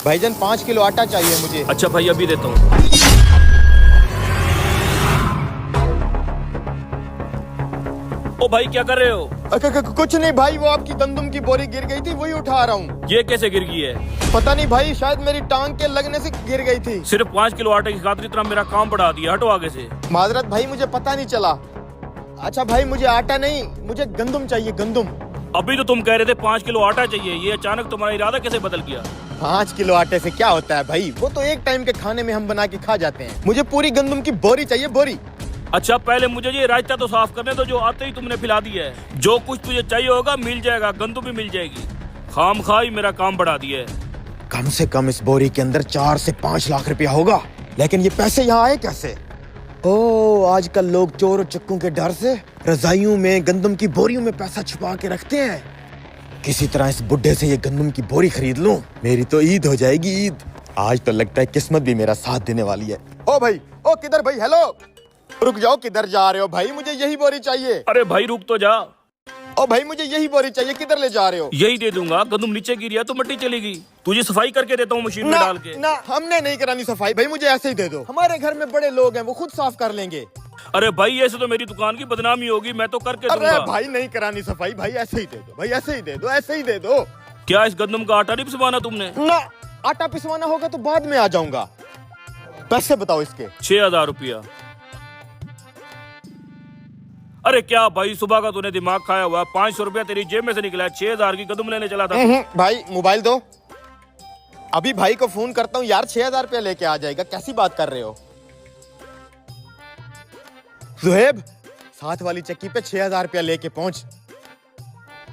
भाईजान 5 किलो आटा चाहिए मुझे। अच्छा भाई अभी देता हूँ। ओ भाई क्या कर रहे हो? कुछ नहीं भाई, वो आपकी गंदम की बोरी गिर गई थी, वही उठा रहा हूँ। ये कैसे गिर गई है? पता नहीं भाई, शायद मेरी टांग के लगने से गिर गई थी। सिर्फ 5 किलो आटे की खातिर इतना मेरा काम बढ़ा दिया, हटो आगे से। माजरत भाई, मुझे पता नहीं चला। अच्छा भाई, मुझे आटा नहीं, मुझे गंदम चाहिए, गंदम। अभी तो तुम कह रहे थे 5 किलो आटा चाहिए, ये अचानक तुम्हारा इरादा कैसे बदल गया? 5 किलो आटे से क्या होता है भाई, वो तो एक टाइम के खाने में हम बना के खा जाते हैं। मुझे पूरी गंदम की बोरी चाहिए, बोरी। अच्छा पहले मुझे ये रायता तो साफ करने दो, जो आते ही तुमने पिला दिया है। जो कुछ तुझे चाहिए होगा मिल जाएगा, गंदम भी मिल जाएगी। खाम खा ही मेरा काम बढ़ा दिया है। कम से कम इस बोरी के अंदर 4 से 5 लाख रुपया होगा, लेकिन ये पैसे यहाँ आए कैसे? ओ, आजकल लोग चोर और चक्कू के डर से रजाइयों में, गंदम की बोरियों में पैसा छुपा के रखते हैं। किसी तरह इस बुड्ढे से ये गंदम की बोरी खरीद लूं, मेरी तो ईद हो जाएगी, ईद। आज तो लगता है किस्मत भी मेरा साथ देने वाली है। ओ भाई, ओ किधर भाई, हेलो, रुक जाओ, किधर जा रहे हो भाई? मुझे यही बोरी चाहिए। अरे भाई रुक तो जा। ओ भाई, मुझे यही बोरी चाहिए, किधर ले जा रहे हो? यही दे दूंगा, गंदम नीचे गिरी तो मिट्टी चलेगी। तुझे सफाई करके देता हूँ मशीन में डाल के। ना, हमने नहीं करानी सफाई भाई, मुझे ऐसे ही दे दो। हमारे घर में बड़े लोग हैं, वो खुद साफ कर लेंगे। अरे भाई ऐसे तो मेरी दुकान की बदनामी होगी, मैं तो करके दूंगा। अरे भाई नहीं करानी सफाई भाई, ऐसे ही दे दो भाई, ऐसे ही दे दो, ऐसे ही दे दो। क्या इस गंदम का आटा नहीं पिसवाना तुमने? ना, आटा पिसवाना होगा तो बाद में आ जाऊंगा। पैसे बताओ इसके। 6000 रुपया। अरे क्या भाई, सुबह का तूने दिमाग खाया हुआ? 500 रुपया तेरी जेब में से निकला है, 6000 की गंदम लेने चला था। भाई मोबाइल दो, अभी भाई को फोन करता हूँ यार। 6000 रुपया लेके आ जाएगा, कैसी बात कर रहे हो? सुहेब, साथ वाली चक्की पे 6000 रुपया लेके पहुंच।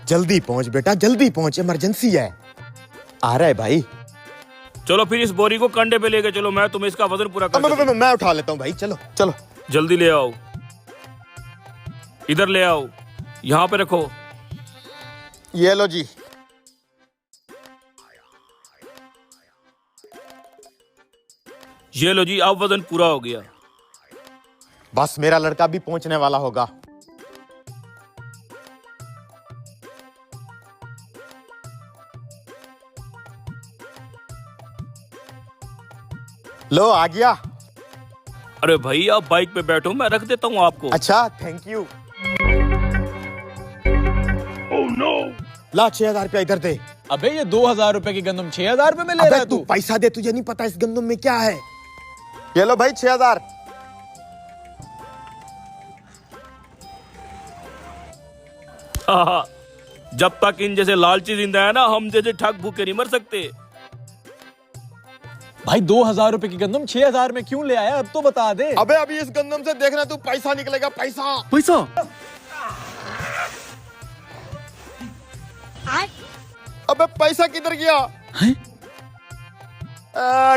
जल्दी पहुंच बेटा, जल्दी पहुंच, इमरजेंसी है। आ रहा है भाई। चलो फिर इस बोरी को कंधे पे लेके चलो, मैं तुम्हें इसका वजन पूरा कर मैं उठा लेता हूँ भाई, चलो चलो। जल्दी ले आओ, इधर ले आओ, यहाँ पे रखो। ये लो जी। ये लो जी, अब वजन पूरा हो गया। बस मेरा लड़का भी पहुंचने वाला होगा। लो आ गया। अरे भाई आप बाइक पे बैठो, मैं रख देता हूँ आपको। अच्छा थैंक यू। Oh no. ला 6000 रुपया इधर दे। अबे ये 2000 रुपए की गंदम 6000 रुपए में ले रहा है तू? पैसा दे, तुझे नहीं पता इस गंदम में क्या है। ये लो भाई 6000। जब तक इन जैसे लालची जिंदा है ना, हम जैसे ठग भूखे नहीं मर सकते। भाई 2000 रुपए की गंदम 6000 में क्यों ले आया, अब तो बता दे। अबे अभी इस गंदम से देखना तू, पैसा निकलेगा, पैसा पैसा। अबे पैसा किधर गया?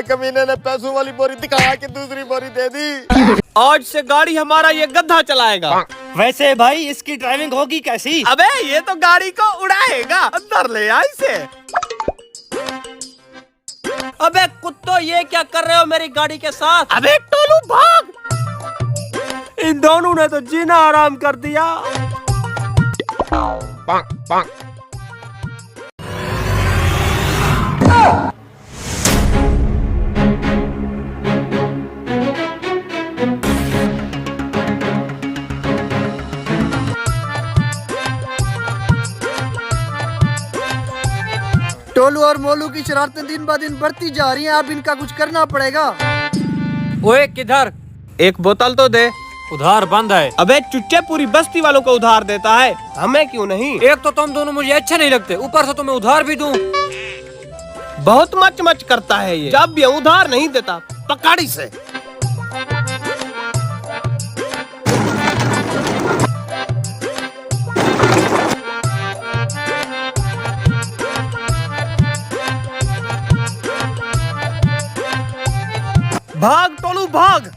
कमीने ने पैसों वाली बोरी दिखाया कि दूसरी बोरी दे दी। आज से गाड़ी हमारा ये गधा चलाएगा। वैसे भाई इसकी ड्राइविंग होगी कैसी? अबे ये तो गाड़ी को उड़ाएगा, अंदर ले आ इसे। अबे कुत्तो, ये क्या कर रहे हो मेरी गाड़ी के साथ? अबे टोलू भाग। इन दोनों ने तो जीना आराम कर दिया। टोलू और मोलू की शरारतें दिन ब दिन बढ़ती जा रही हैं, अब इनका कुछ करना पड़ेगा। ओए किधर, एक बोतल तो दे। उधार बंद है। अबे चुच्चे, पूरी बस्ती वालों को उधार देता है, हमें क्यों नहीं? एक तो तुम दोनों मुझे अच्छे नहीं लगते, ऊपर से तुम्हें उधार भी दूं। बहुत मच मच करता है ये, जब भी उधार नहीं देता पकड़ी से। भाग टोलू भाग।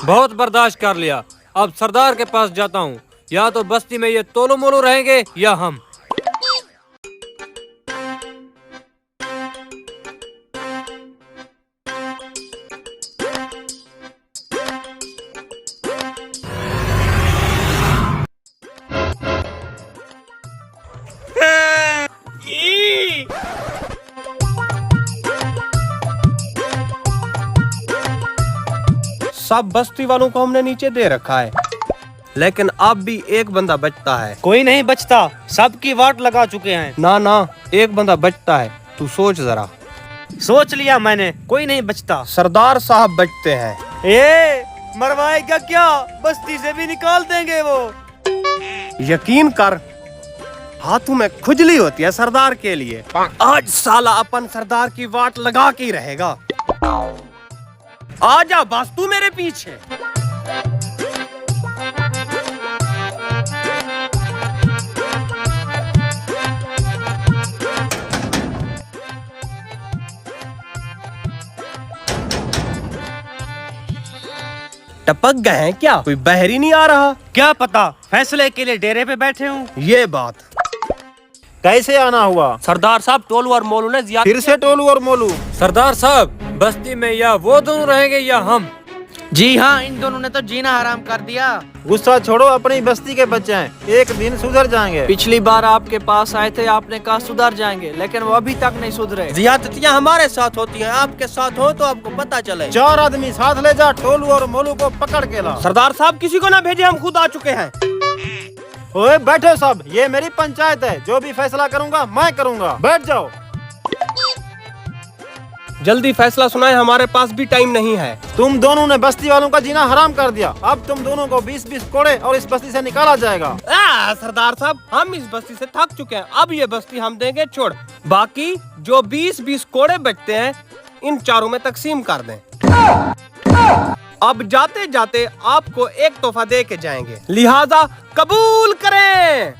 बहुत बर्दाश्त कर लिया, अब सरदार के पास जाता हूँ। या तो बस्ती में ये तोलू मोलू रहेंगे या हम। सब बस्ती वालों को हमने नीचे दे रखा है, लेकिन अब भी एक बंदा बचता है। कोई नहीं बचता, सबकी वाट लगा चुके हैं। ना एक बंदा बचता है, तू सोच जरा। सोच लिया मैंने, कोई नहीं बचता। सरदार साहब बचते हैं। ए मरवाएगा क्या, बस्ती से भी निकाल देंगे वो। यकीन कर, हाथों में खुजली होती है सरदार के लिए। आज साला अपन सरदार की वाट लगा के ही रहेगा। आजा बस तू मेरे पीछे। टपक गए हैं क्या? कोई बहर ही नहीं आ रहा। क्या पता, फैसले के लिए डेरे पे बैठे हूँ। ये बात कैसे आना हुआ? सरदार साहब, टोलू और मोलू ने जिया। फिर से टोलू और मोलू? सरदार साहब, बस्ती में या वो दोनों रहेंगे या हम। जी हाँ, इन दोनों ने तो जीना हराम कर दिया। गुस्सा छोड़ो, अपनी बस्ती के बच्चे हैं, एक दिन सुधर जाएंगे। पिछली बार आपके पास आए थे, आपने कहा सुधर जाएंगे, लेकिन वो अभी तक नहीं सुधरे। ज्यादतियाँ हमारे साथ होती हैं, आपके साथ हो तो आपको पता चले। 4 आदमी साथ ले जा, टोलू और मोलू को पकड़ के ला। सरदार साहब, किसी को ना भेजे, हम खुद आ चुके हैं। ओए बैठो सब, ये मेरी पंचायत है, जो भी फैसला करूंगा मैं करूंगा। बैठ जाओ। जल्दी फैसला सुनाए, हमारे पास भी टाइम नहीं है। तुम दोनों ने बस्ती वालों का जीना हराम कर दिया, अब तुम दोनों को 20-20 कोड़े और इस बस्ती से निकाला जाएगा। सरदार साहब, हम इस बस्ती से थक चुके हैं, अब ये बस्ती हम देंगे छोड़। बाकी जो 20-20 कोड़े बचते हैं, इन चारों में तकसीम कर दें। अब जाते जाते आपको एक तोहफा दे के जाएंगे, लिहाजा कबूल करें।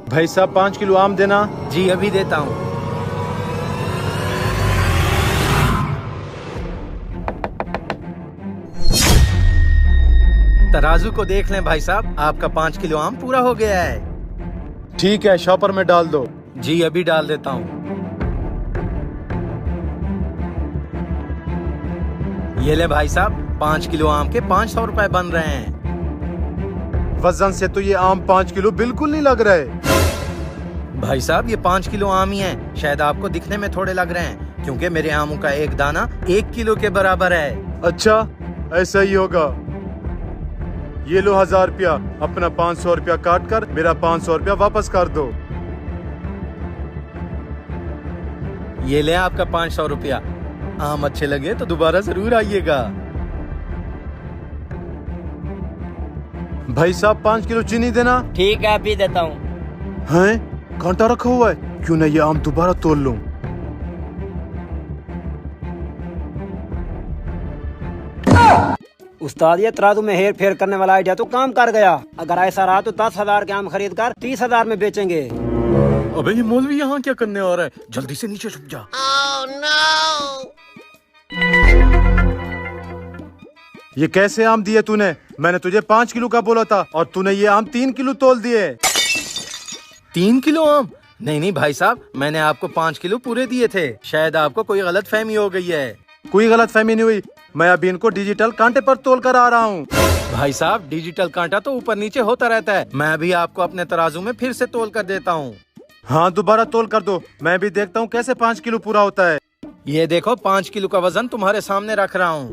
भाई साहब 5 किलो आम देना। जी अभी देता हूँ। तराजू को देख लें भाई साहब, आपका 5 किलो आम पूरा हो गया है। ठीक है, शॉपर में डाल दो। जी अभी डाल देता हूँ। ये ले भाई साहब, 5 किलो आम के 500 रुपए बन रहे हैं। वजन से तो ये आम 5 किलो बिल्कुल नहीं लग रहे। भाई साहब, ये 5 किलो आम ही हैं, शायद आपको दिखने में थोड़े लग रहे हैं, क्योंकि मेरे आमों का एक दाना 1 किलो के बराबर है। अच्छा, ऐसा ही होगा। ये लो 1000 रुपया, अपना 500 रुपया काट कर मेरा 500 रुपया वापस कर दो। ये ले आपका 500 रुपया। आम अच्छे लगे तो दोबारा जरूर आइएगा। भाई साहब 5 किलो चीनी देना। ठीक है, अभी देता हूँ। हैं? कांटा रखा हुआ है, क्यों ना ये आम दोबारा तोड़ लूं। उस्ताद, ये तराजू में हेर फेर करने वाला आइडिया तो काम कर गया। अगर ऐसा रहा तो 10,000 के आम खरीद कर 30,000 में बेचेंगे। अबे ये मौलवी यहाँ क्या करने आ रहा है? जल्दी से नीचे छुप जा। ये कैसे आम दिए तूने? मैंने तुझे 5 किलो का बोला था और तूने ये आम 3 किलो तोल दिए। 3 किलो आम? नहीं भाई साहब, मैंने आपको 5 किलो पूरे दिए थे, शायद आपको कोई गलत फहमी हो गई है। कोई गलत फहमी नहीं हुई, मैं अभी इनको डिजिटल कांटे पर तोल कर आ रहा हूँ। भाई साहब, डिजिटल कांटा तो ऊपर नीचे होता रहता है, मैं अभी आपको अपने तराजू में फिर से तोल कर देता हूँ। हाँ, दोबारा तोल कर दो, मैं भी देखता हूँ कैसे 5 किलो पूरा होता है। ये देखो, 5 किलो का वजन तुम्हारे सामने रख रहा हूँ।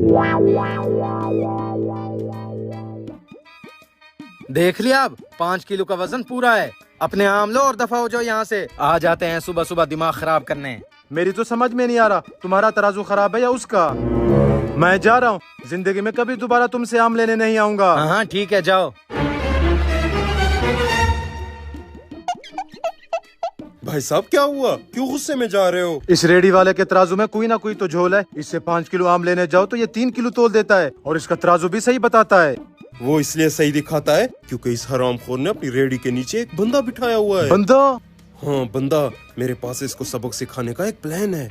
देख लिया, अब 5 किलो का वजन पूरा है। अपने आम लो और दफा हो जाओ यहाँ से। आ जाते हैं सुबह सुबह दिमाग खराब करने। मेरी तो समझ में नहीं आ रहा, तुम्हारा तराजू खराब है या उसका। मैं जा रहा हूँ, जिंदगी में कभी दोबारा तुमसे आम लेने नहीं आऊंगा। हाँ ठीक है, जाओ। भाई साहब क्या हुआ, क्यों गुस्से में जा रहे हो? इस रेडी वाले के तराजू में कोई ना कोई तो झोल है। इससे 5 किलो आम लेने जाओ तो ये 3 किलो तोल देता है और इसका तराजू भी सही बताता है। वो इसलिए सही दिखाता है क्योंकि इस हरामखोर ने अपनी रेडी के नीचे एक बंदा बिठाया हुआ है। बंदा? हाँ बंदा। मेरे पास इसको सबक सिखाने का एक प्लान है।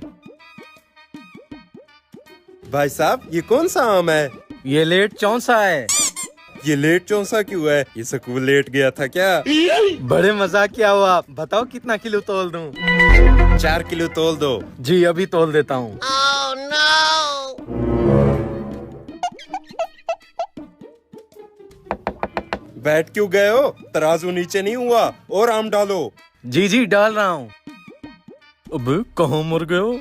भाई साहब, ये कौन सा आम है? ये लेट चौंसा है। ये लेट चौंसा क्यों है? ये स्कूल लेट गया था क्या? बड़े मजाक किया हुआ। बताओ कितना किलो तोल दूं? 4 किलो तोल दो। जी अभी तोल देता हूँ। बैठ क्यों गए हो? तराजू नीचे नहीं हुआ, और आम डालो। जी जी डाल रहा हूँ। अबे कहाँ मर गए हो?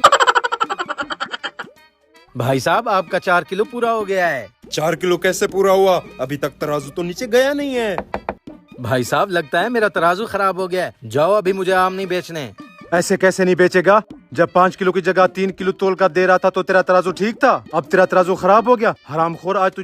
भाई साहब आपका 4 किलो पूरा हो गया है। 4 किलो कैसे पूरा हुआ? अभी तक तराजू तो नीचे गया नहीं है। भाई साहब लगता है मेरा तराजू खराब हो गया है। जाओ अभी मुझे आम नहीं बेचने। ऐसे कैसे नहीं बेचेगा? जब 5 किलो की जगह 3 किलो तोल का दे रहा था तो तेरा तराजू ठीक था, अब तेरा तराजू खराब हो गया। हरामखोर, आज तुझे